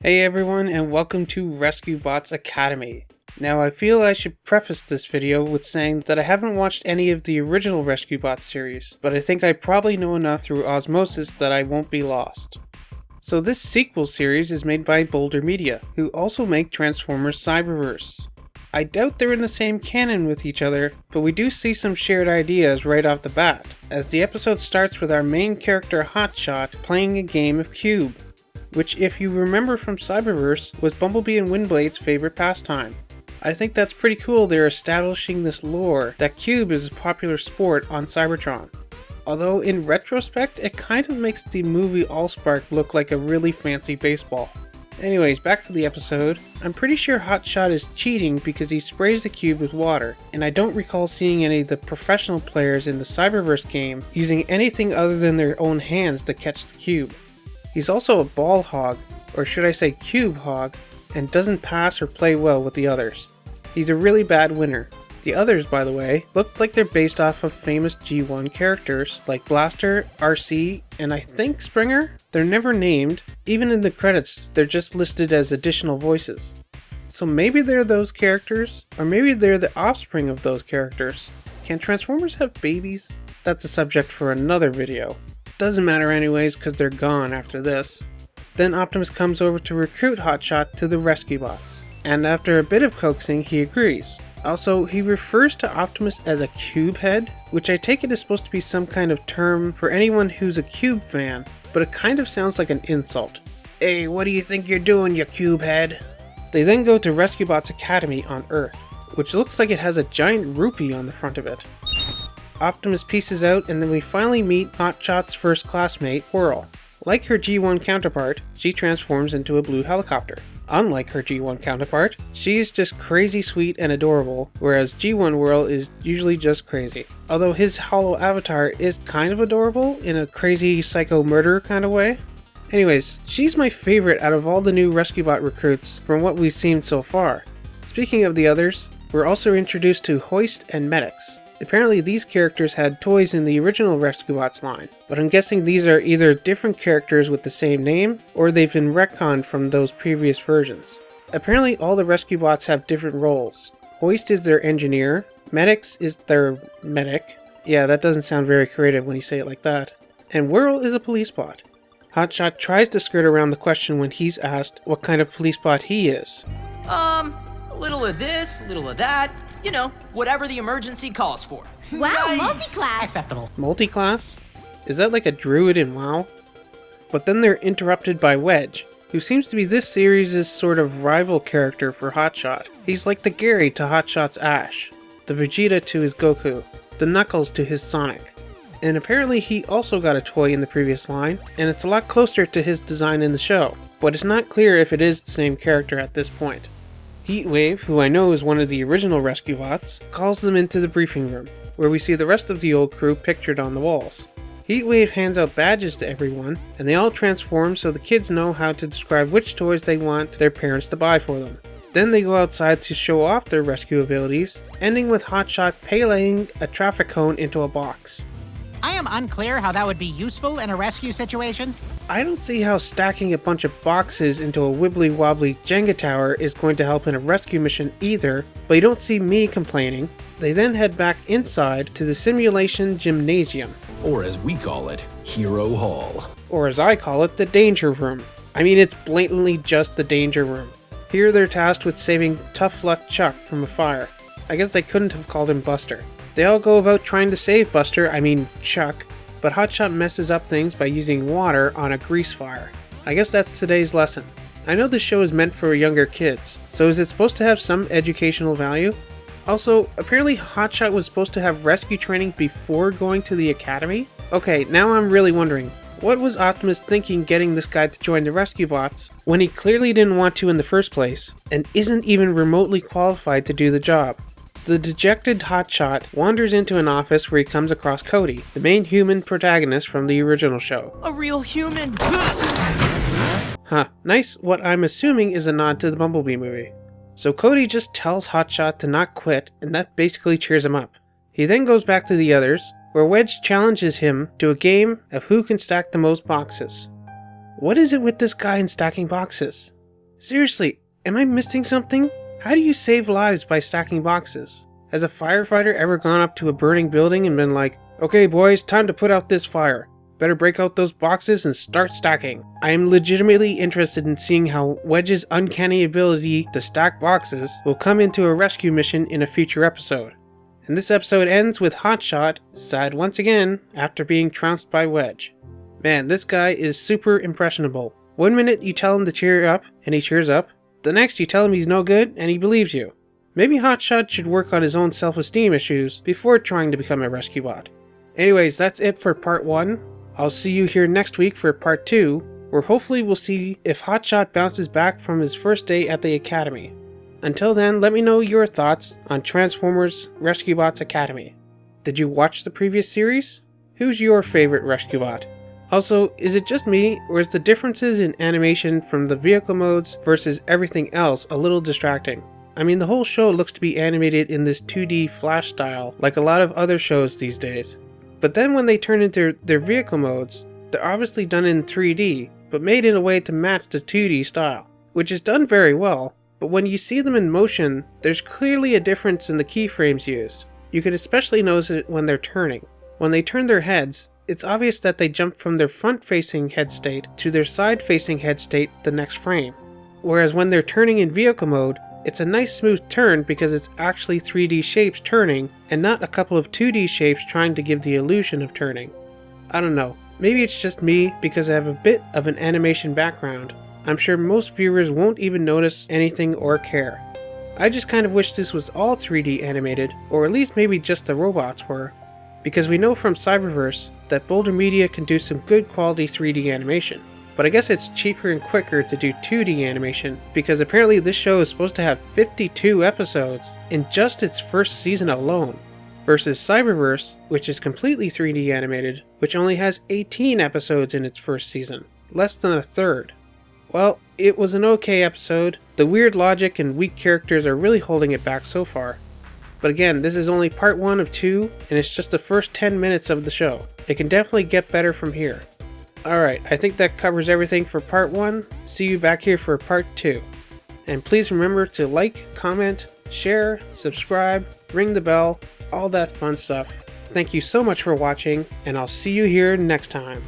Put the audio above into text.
Hey everyone, and welcome to Rescue Bots Academy. Now I feel I should preface this video with saying that I haven't watched any of the original Rescue Bots series, but I think I probably know enough through osmosis that I won't be lost. So this sequel series is made by Boulder Media, who also make Transformers Cyberverse. I doubt they're in the same canon with each other, but we do see some shared ideas right off the bat, as the episode starts with our main character Hotshot playing a game of Cube, which, if you remember from Cyberverse, was Bumblebee and Windblade's favorite pastime. I think that's pretty cool they're establishing this lore that Cube is a popular sport on Cybertron. Although in retrospect, it kind of makes the movie Allspark look like a really fancy baseball. Anyways, back to the episode. I'm pretty sure Hotshot is cheating because he sprays the cube with water, and I don't recall seeing any of the professional players in the Cyberverse game using anything other than their own hands to catch the cube. He's also a ball hog, or should I say cube hog, and doesn't pass or play well with the others. He's a really bad winner. The others, by the way, look like they're based off of famous G1 characters like Blaster, RC, and I think Springer? They're never named. Even in the credits, they're just listed as additional voices. So maybe they're those characters, or maybe they're the offspring of those characters. Can Transformers have babies? That's a subject for another video. Doesn't matter anyways, because they're gone after this. Then Optimus comes over to recruit Hotshot to the rescue bots, and after a bit of coaxing, he agrees. Also, he refers to Optimus as a cube head, which I take it is supposed to be some kind of term for anyone who's a Cube fan, but it kind of sounds like an insult. Hey, what do you think you're doing, you cube head? They then go to Rescue Bots Academy on Earth, which looks like it has a giant rupee on the front of it. Optimus pieces out, and then we finally meet Hotshot's first classmate, Aurel. Like her G1 counterpart, she transforms into a blue helicopter. Unlike her G1 counterpart, she is just crazy sweet and adorable, whereas G1 Aurel is usually just crazy. Although his hollow avatar is kind of adorable in a crazy psycho murderer kind of way. Anyways, she's my favorite out of all the new Rescue Bot recruits from what we've seen so far. Speaking of the others, we're also introduced to Hoist and Medics. Apparently these characters had toys in the original Rescue Bots line, but I'm guessing these are either different characters with the same name, or they've been retconned from those previous versions. Apparently all the Rescue Bots have different roles. Hoist is their engineer, Medics is their medic. Yeah, that doesn't sound very creative when you say it like that. And Whirl is a police bot. Hotshot tries to skirt around the question when he's asked what kind of police bot he is. A little of this, a little of that. You know, whatever the emergency calls for. Wow, Nice. multi-class! Acceptable. Multi-class? Is that like a druid in WoW? But then they're interrupted by Wedge, who seems to be this series' sort of rival character for Hotshot. He's like the Gary to Hotshot's Ash, the Vegeta to his Goku, the Knuckles to his Sonic. And apparently he also got a toy in the previous line, and it's a lot closer to his design in the show, but it's not clear if it is the same character at this point. Heatwave, who I know is one of the original Rescue Bots, calls them into the briefing room, where we see the rest of the old crew pictured on the walls. Heatwave hands out badges to everyone, and they all transform so the kids know how to describe which toys they want their parents to buy for them. Then they go outside to show off their rescue abilities, ending with Hotshot peleing a traffic cone into a box. I am unclear how that would be useful in a rescue situation. I don't see how stacking a bunch of boxes into a wibbly-wobbly Jenga tower is going to help in a rescue mission either, but you don't see me complaining. They then head back inside to the simulation gymnasium. Or as we call it, Hero Hall. Or as I call it, the danger room. I mean, it's blatantly just the danger room. Here they're tasked with saving Tough Luck Chuck from a fire. I guess they couldn't have called him Buster. They all go about trying to save Chuck, but Hotshot messes up things by using water on a grease fire. I guess that's today's lesson. I know this show is meant for younger kids, so is it supposed to have some educational value? Also, apparently Hotshot was supposed to have rescue training before going to the academy? Okay, now I'm really wondering, what was Optimus thinking getting this guy to join the Rescue Bots when he clearly didn't want to in the first place, and isn't even remotely qualified to do the job? The dejected Hotshot wanders into an office where he comes across Cody, the main human protagonist from the original show. A real human. Huh, nice what I'm assuming is a nod to the Bumblebee movie. So Cody just tells Hotshot to not quit, and that basically cheers him up. He then goes back to the others, where Wedge challenges him to a game of who can stack the most boxes. What is it with this guy in stacking boxes? Seriously, am I missing something? How do you save lives by stacking boxes? Has a firefighter ever gone up to a burning building and been like, "Okay boys, time to put out this fire. Better break out those boxes and start stacking"? I am legitimately interested in seeing how Wedge's uncanny ability to stack boxes will come into a rescue mission in a future episode. And this episode ends with Hotshot sad once again after being trounced by Wedge. Man, this guy is super impressionable. One minute you tell him to cheer up and he cheers up. The next you tell him he's no good and he believes you. Maybe Hotshot should work on his own self-esteem issues before trying to become a rescue bot. Anyways, that's it for part 1. I'll see you here next week for part 2, where hopefully we'll see if Hotshot bounces back from his first day at the Academy. Until then, let me know your thoughts on Transformers Rescue Bots Academy. Did you watch the previous series? Who's your favorite rescue bot? Also, is it just me, or is the differences in animation from the vehicle modes versus everything else a little distracting? I mean, the whole show looks to be animated in this 2D flash style like a lot of other shows these days. But then when they turn into their vehicle modes, they're obviously done in 3D, but made in a way to match the 2D style, which is done very well, but when you see them in motion, there's clearly a difference in the keyframes used. You can especially notice it when they're turning. When they turn their heads, it's obvious that they jump from their front-facing head state to their side-facing head state the next frame. Whereas when they're turning in vehicle mode, it's a nice smooth turn because it's actually 3D shapes turning and not a couple of 2D shapes trying to give the illusion of turning. I don't know, maybe it's just me because I have a bit of an animation background. I'm sure most viewers won't even notice anything or care. I just kind of wish this was all 3D animated, or at least maybe just the robots were, because we know from Cyberverse that Boulder Media can do some good quality 3D animation. But I guess it's cheaper and quicker to do 2D animation, because apparently this show is supposed to have 52 episodes in just its first season alone, versus Cyberverse, which is completely 3D animated, which only has 18 episodes in its first season, less than a third. Well, it was an okay episode. The weird logic and weak characters are really holding it back so far. But again, this is only part 1 of 2, and it's just the first 10 minutes of the show. It can definitely get better from here. Alright, I think that covers everything for part 1. See you back here for part 2. And please remember to like, comment, share, subscribe, ring the bell, all that fun stuff. Thank you so much for watching, and I'll see you here next time.